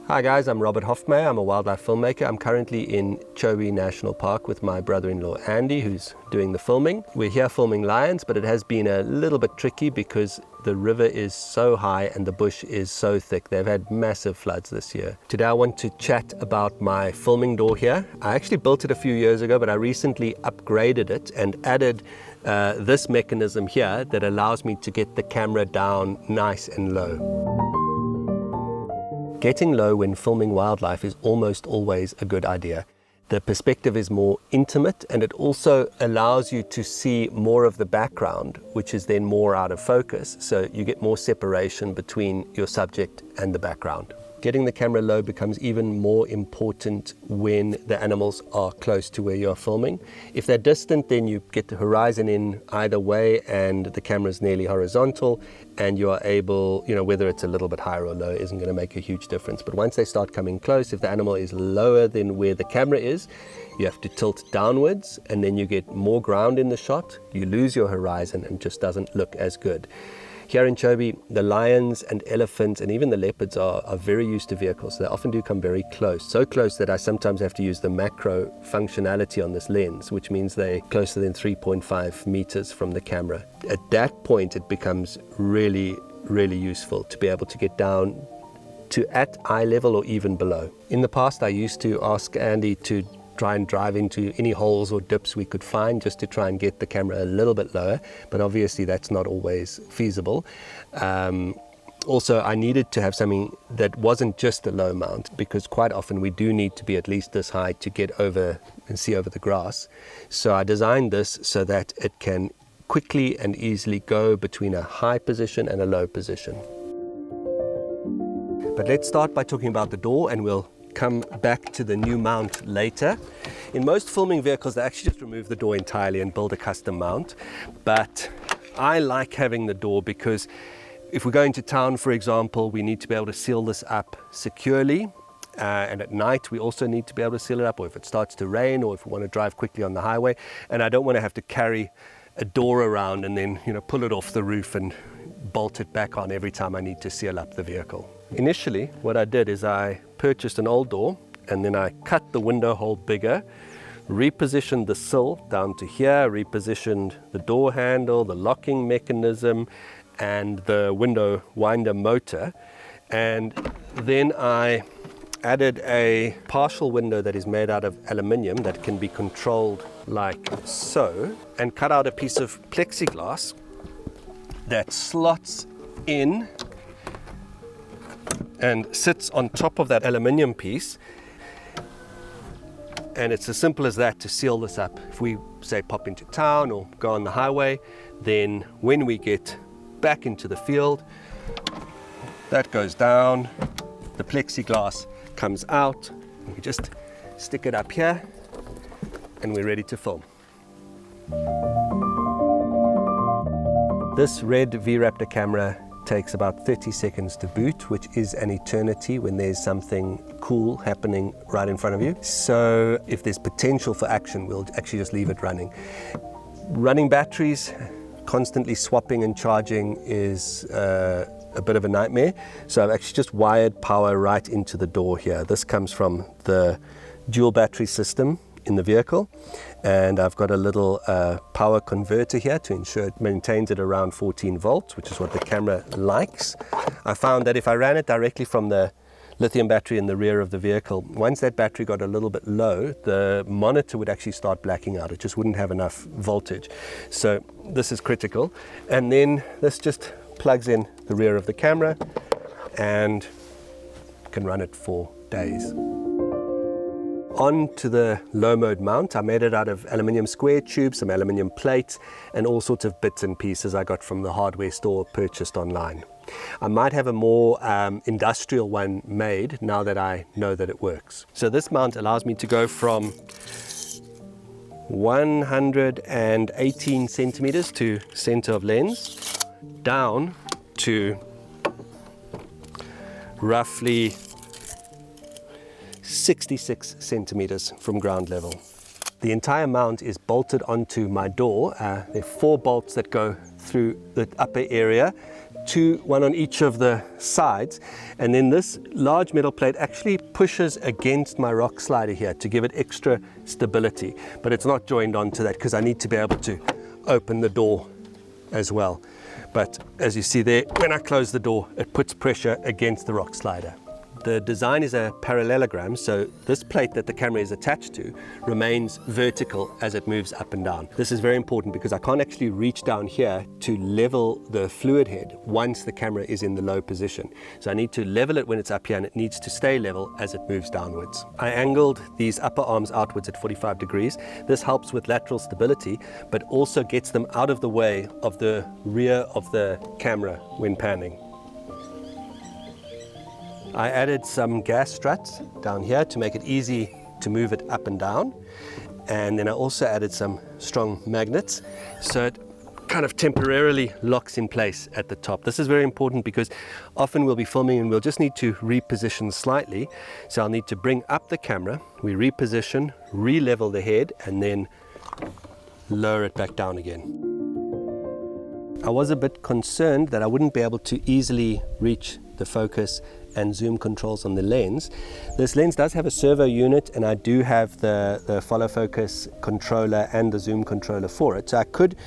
Hi guys, I'm Robert Hofmeyer. I'm a wildlife filmmaker. I'm currently in Chobe National Park with my brother-in-law Andy, who's doing the filming. We're here filming lions, but it has been a little bit tricky because the river is so high and the bush is so thick. They've had massive floods this year. Today I want to chat about my filming door here. I actually built it a few years ago, but I recently upgraded it and added this mechanism here that allows me to get the camera down nice and low. Getting low when filming wildlife is almost always a good idea. The perspective is more intimate and it also allows you to see more of the background, which is then more out of focus, so you get more separation between your subject and the background. Getting the camera low becomes even more important when the animals are close to where you're filming. If they're distant, then you get the horizon in either way and the camera is nearly horizontal and you are able, whether it's a little bit higher or low isn't going to make a huge difference. But once they start coming close, if the animal is lower than where the camera is, you have to tilt downwards and then you get more ground in the shot. You lose your horizon and it just doesn't look as good. Here in Chobe, the lions and elephants and even the leopards are very used to vehicles. They often do come very close, so close that I sometimes have to use the macro functionality on this lens, which means they're closer than 3.5 meters from the camera. At that point, it becomes really, really useful to be able to get down to at eye level or even below. In the past, I used to ask Andy to try and drive into any holes or dips we could find just to try and get the camera a little bit lower, but obviously that's not always feasible. Also, I needed to have something that wasn't just a low mount, because quite often we do need to be at least this high to get over and see over the grass. So I designed this so that it can quickly and easily go between a high position and a low position. But let's start by talking about the door and we'll come back to the new mount later. In most filming vehicles, they actually just remove the door entirely and build a custom mount. But I like having the door because if we go into town, for example, we need to be able to seal this up securely. And at night, we also need to be able to seal it up, or if it starts to rain, or if we want to drive quickly on the highway. And I don't want to have to carry a door around and then, pull it off the roof and bolt it back on every time I need to seal up the vehicle. Initially, what I did is I purchased an old door and then I cut the window hole bigger, repositioned the sill down to here, repositioned the door handle, the locking mechanism, and the window winder motor. And then I added a partial window that is made out of aluminium that can be controlled like so, and cut out a piece of plexiglass that slots in and sits on top of that aluminium piece. And it's as simple as that to seal this up. If we say pop into town or go on the highway, then when we get back into the field, that goes down, the plexiglass comes out, and we just stick it up here and we're ready to film. This RED V-Raptor camera takes about 30 seconds to boot, which is an eternity when there's something cool happening right in front of you. So if there's potential for action, we'll actually just leave it running. Running batteries, constantly swapping and charging is a bit of a nightmare. So I've actually just wired power right into the door here. This comes from the dual battery system in the vehicle, and I've got a little power converter here to ensure it maintains it around 14 volts, which is what the camera likes. I found that if I ran it directly from the lithium battery in the rear of the vehicle, once that battery got a little bit low, the monitor would actually start blacking out. It just wouldn't have enough voltage. So this is critical. And then this just plugs in the rear of the camera and can run it for days. On to the low mode mount. I made it out of aluminium square tubes, some aluminium plates, and all sorts of bits and pieces I got from the hardware store purchased online. I might have a more industrial one made now that I know that it works. So this mount allows me to go from 118 centimeters to center of lens down to roughly 66 centimeters from ground level. The entire mount is bolted onto my door. There are 4 bolts that go through the upper area one on each of the sides, and then this large metal plate actually pushes against my rock slider here to give it extra stability, but it's not joined onto that because I need to be able to open the door as well. But as you see there, when I close the door, it puts pressure against the rock slider. The design is a parallelogram, so this plate that the camera is attached to remains vertical as it moves up and down. This is very important because I can't actually reach down here to level the fluid head once the camera is in the low position. So I need to level it when it's up here, and it needs to stay level as it moves downwards. I angled these upper arms outwards at 45 degrees. This helps with lateral stability, but also gets them out of the way of the rear of the camera when panning. I added some gas struts down here to make it easy to move it up and down. And then I also added some strong magnets, so it kind of temporarily locks in place at the top. This is very important because often we'll be filming and we'll just need to reposition slightly. So I'll need to bring up the camera, we reposition, re-level the head, and then lower it back down again. I was a bit concerned that I wouldn't be able to easily reach the focus and zoom controls on the lens. This lens does have a servo unit, and I do have the follow focus controller and the zoom controller for it. So I could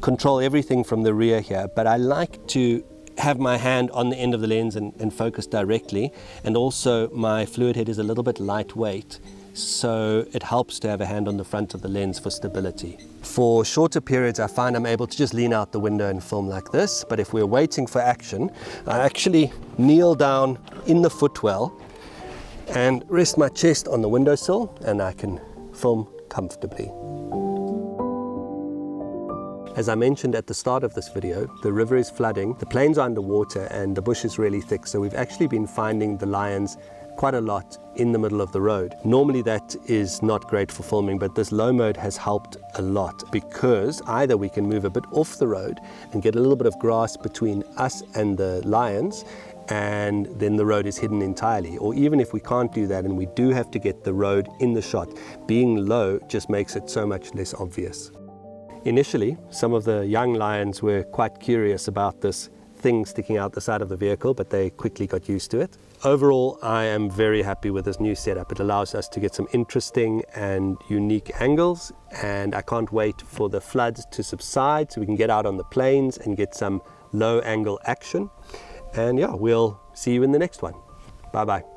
control everything from the rear here, but I like to have my hand on the end of the lens and focus directly. And also my fluid head is a little bit lightweight, so it helps to have a hand on the front of the lens for stability. For shorter periods, I find I'm able to just lean out the window and film like this, but if we're waiting for action, I actually kneel down in the footwell and rest my chest on the windowsill, and I can film comfortably. As I mentioned at the start of this video, the river is flooding, the plains are underwater, and the bush is really thick, so we've actually been finding the lions quite a lot in the middle of the road. Normally that is not great for filming, but this low mode has helped a lot because either we can move a bit off the road and get a little bit of grass between us and the lions, and then the road is hidden entirely. Or even if we can't do that and we do have to get the road in the shot, being low just makes it so much less obvious. Initially, some of the young lions were quite curious about this thing sticking out the side of the vehicle, but they quickly got used to it. Overall, I am very happy with this new setup. It allows us to get some interesting and unique angles, and I can't wait for the floods to subside so we can get out on the plains and get some low angle action. And yeah, we'll see you in the next one. Bye bye.